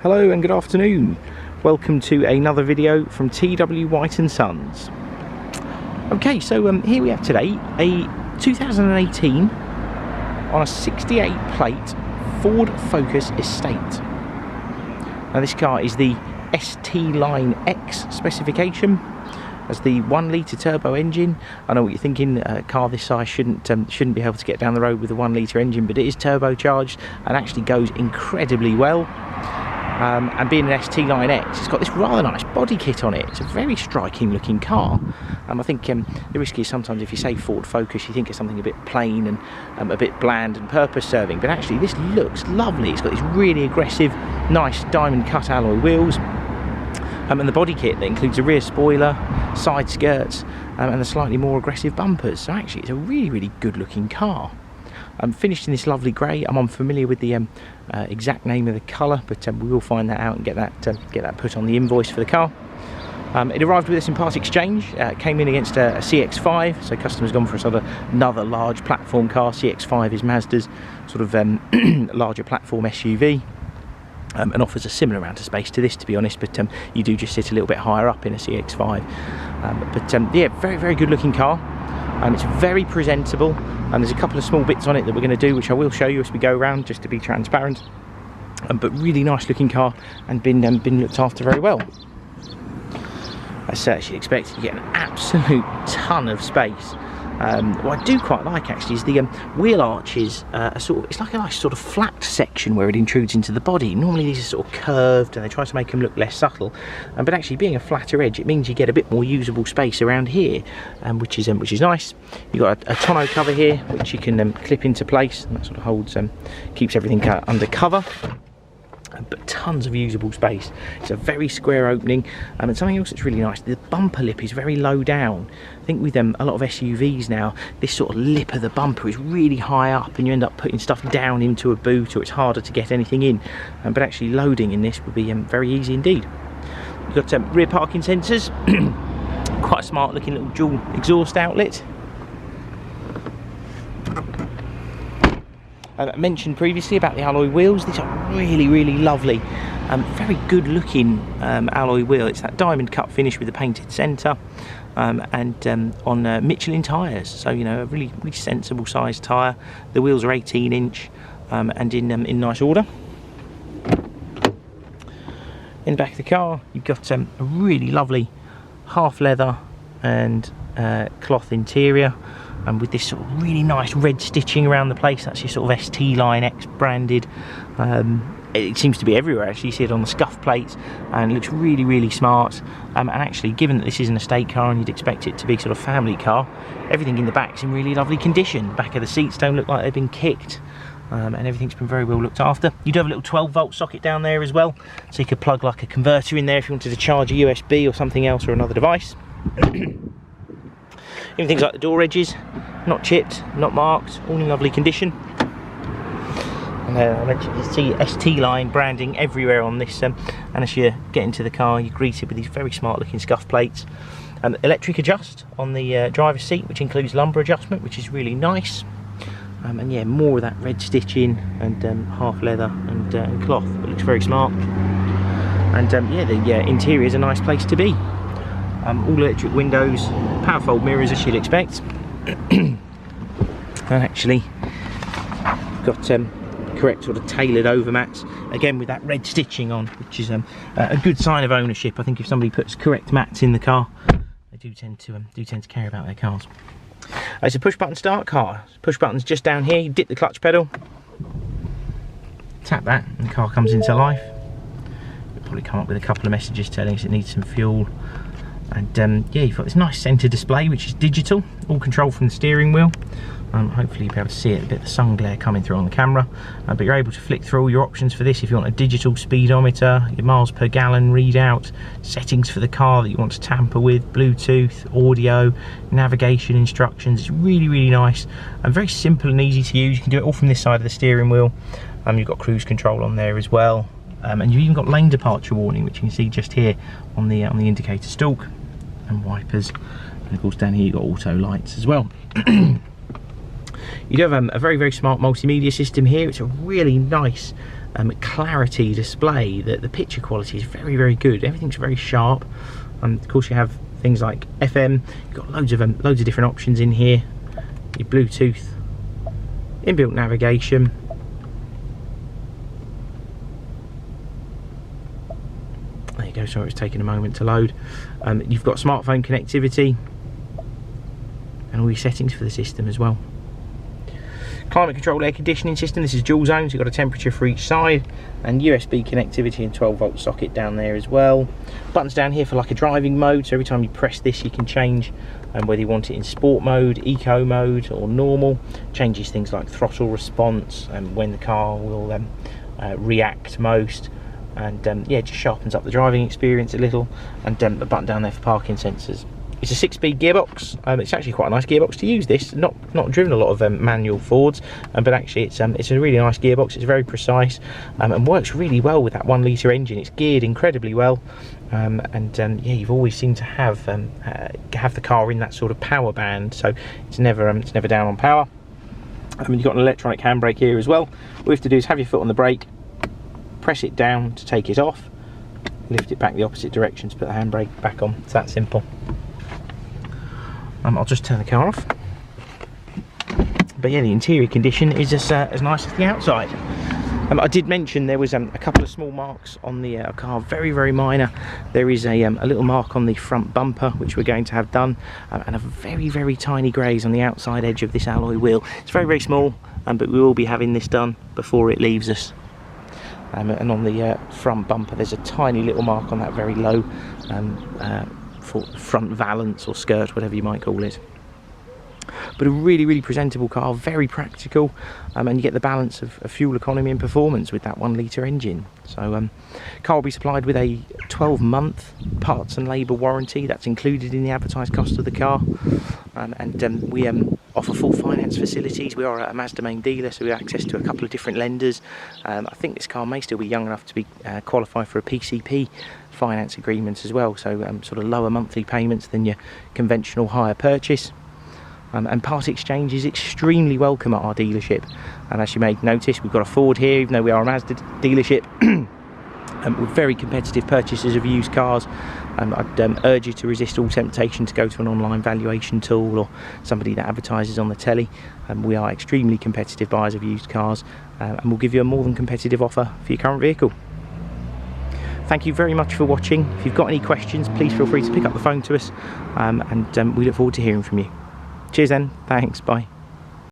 Hello and good afternoon. Welcome to another video from T.W White Sons. Okay, so here we have today a 2018 on a 68 plate Ford Focus Estate. Now this car is the ST Line X specification. As the 1 litre turbo engine. I know what you're thinking, a car this size shouldn't be able to get down the road with a 1 litre engine, but it is turbocharged and actually goes incredibly well. And being an ST Line X, it's got this rather nice body kit on it. It's a very striking looking car. I think the risk is sometimes if you say Ford Focus, you think of something a bit plain and a bit bland and purpose serving, but actually this looks lovely. It's got these really aggressive, nice diamond cut alloy wheels. And the body kit that includes a rear spoiler, side skirts, and the slightly more aggressive bumpers. So actually it's a really good looking car. Finished in this lovely grey. I'm unfamiliar with the exact name of the colour, but we will find that out and get that put on the invoice for the car. It arrived with us in part exchange. Came in against a CX-5, so customers gone for a sort of another large platform car. CX-5 is Mazda's sort of larger platform SUV. And offers a similar amount of space to this, to be honest, but you do just sit a little bit higher up in a CX-5. Yeah, very good looking car. It's very presentable, and there's a couple of small bits on it that we're going to do, which I will show you as we go around, just to be transparent. But really nice looking car, and been looked after very well. As you'd expect, you get an absolute ton of space. What I do quite like actually is the wheel arches are it's like a nice sort of flat section where it intrudes into the body. Normally these are sort of curved and they try to make them look less subtle, but actually being a flatter edge, it means you get a bit more usable space around here, which is nice. You've got a tonneau cover here which you can clip into place, and that sort of holds keeps everything under cover. But tons of usable space. It's a very square opening, and something else that's really nice, the bumper lip is very low down. I think with a lot of SUVs now, this sort of lip of the bumper is really high up and you end up putting stuff down into a boot, or it's harder to get anything in, but actually loading in this would be very easy indeed. You've got rear parking sensors, quite a smart looking little dual exhaust outlet. I mentioned previously about the alloy wheels. These are really lovely, very good looking alloy wheel. It's that diamond cut finish with the painted centre, and on Michelin tyres, so you know, a really sensible sized tyre. The wheels are 18-inch and in nice order. In the back of the car you've got a really lovely half leather and cloth interior, and with this sort of really nice red stitching around the place. That's your sort of ST Line X branded. It seems to be everywhere actually. You see it on the scuff plates, and it looks really smart. And actually, given that this is an estate car and you'd expect it to be sort of family car, everything in the back's in really lovely condition. Back of the seats don't look like they've been kicked, and everything's been very well looked after. You do have a little 12-volt socket down there as well, so you could plug like a converter in there if you wanted to charge a USB or something else, or another device. Even things like the door edges, not chipped, not marked, all in lovely condition. And I mentioned you see ST Line branding everywhere on this, and as you get into the car you're greeted with these very smart looking scuff plates. Electric adjust on the driver's seat, which includes lumbar adjustment, which is really nice. And yeah, more of that red stitching and half leather and cloth. It looks very smart. And yeah, the interior is a nice place to be. All electric windows, power fold mirrors as you'd expect. And actually got correct sort of tailored overmats, again with that red stitching on, which is a good sign of ownership. I think if somebody puts correct mats in the car, they do tend to care about their cars. It's a push button start car. Push buttons just down here. You dip the clutch pedal, tap that, and the car comes into life. You'll probably come up with a couple of messages telling us it needs some fuel. And yeah, you've got this nice centre display which is digital, all controlled from the steering wheel. Hopefully you'll be able to see it, a bit of the sun glare coming through on the camera, but you're able to flick through all your options for this. If you want a digital speedometer, your miles per gallon readout, settings for the car that you want to tamper with, Bluetooth, audio, navigation instructions. It's really nice and very simple and easy to use. You can do it all from this side of the steering wheel. You've got cruise control on there as well, and you've even got lane departure warning, which you can see just here on the indicator stalk, and wipers, and of course down here you've got auto lights as well. You do have a very smart multimedia system here. It's a really nice clarity display. The picture quality is very, very good. Everything's very sharp. Of course, you have things like FM. You've got loads of different options in here. Your Bluetooth, inbuilt navigation. There you go. Sorry, it's taking a moment to load. You've got smartphone connectivity and all your settings for the system as well. Climate controlled air conditioning system. This is dual zone, so you've got a temperature for each side, and USB connectivity and 12-volt socket down there as well. Buttons down here for like a driving mode, so every time you press this you can change whether you want it in sport mode, eco mode or normal. Changes things like throttle response and when the car will react most, and yeah, it just sharpens up the driving experience a little. And a button down there for parking sensors. It's a 6-speed gearbox. It's actually quite a nice gearbox to use. This not driven a lot of manual Fords, but actually it's a really nice gearbox. It's very precise and works really well with that 1 litre engine. It's geared incredibly well, yeah, you've always seemed to have the car in that sort of power band, so it's never down on power. You've got an electronic handbrake here as well. All you have to do is have your foot on the brake, press it down to take it off, lift it back the opposite direction to put the handbrake back on. It's that simple. I'll just turn the car off. But yeah, the interior condition is as nice as the outside. I did mention there was a couple of small marks on the car, very, very minor. There is a little mark on the front bumper, which we're going to have done, and a very, very tiny graze on the outside edge of this alloy wheel. It's very, very small, but we will be having this done before it leaves us. And on the front bumper, there's a tiny little mark on that very low front valance or skirt, whatever you might call it. But a really, really presentable car, very practical, and you get the balance of fuel economy and performance with that 1 litre engine. So car will be supplied with a 12-month parts and labour warranty. That's included in the advertised cost of the car, and we offer full finance facilities. We are a Mazda main dealer, so we have access to a couple of different lenders. I think this car may still be young enough to be qualify for a PCP finance agreement as well, so sort of lower monthly payments than your conventional hire purchase. And part exchange is extremely welcome at our dealership. And as you may notice, we've got a Ford here, even though we are a Mazda dealership. We're very competitive purchasers of used cars. I'd urge you to resist all temptation to go to an online valuation tool or somebody that advertises on the telly. We are extremely competitive buyers of used cars, and we'll give you a more than competitive offer for your current vehicle. Thank you very much for watching. If you've got any questions, please feel free to pick up the phone to us, and we look forward to hearing from you. Cheers then, thanks, bye.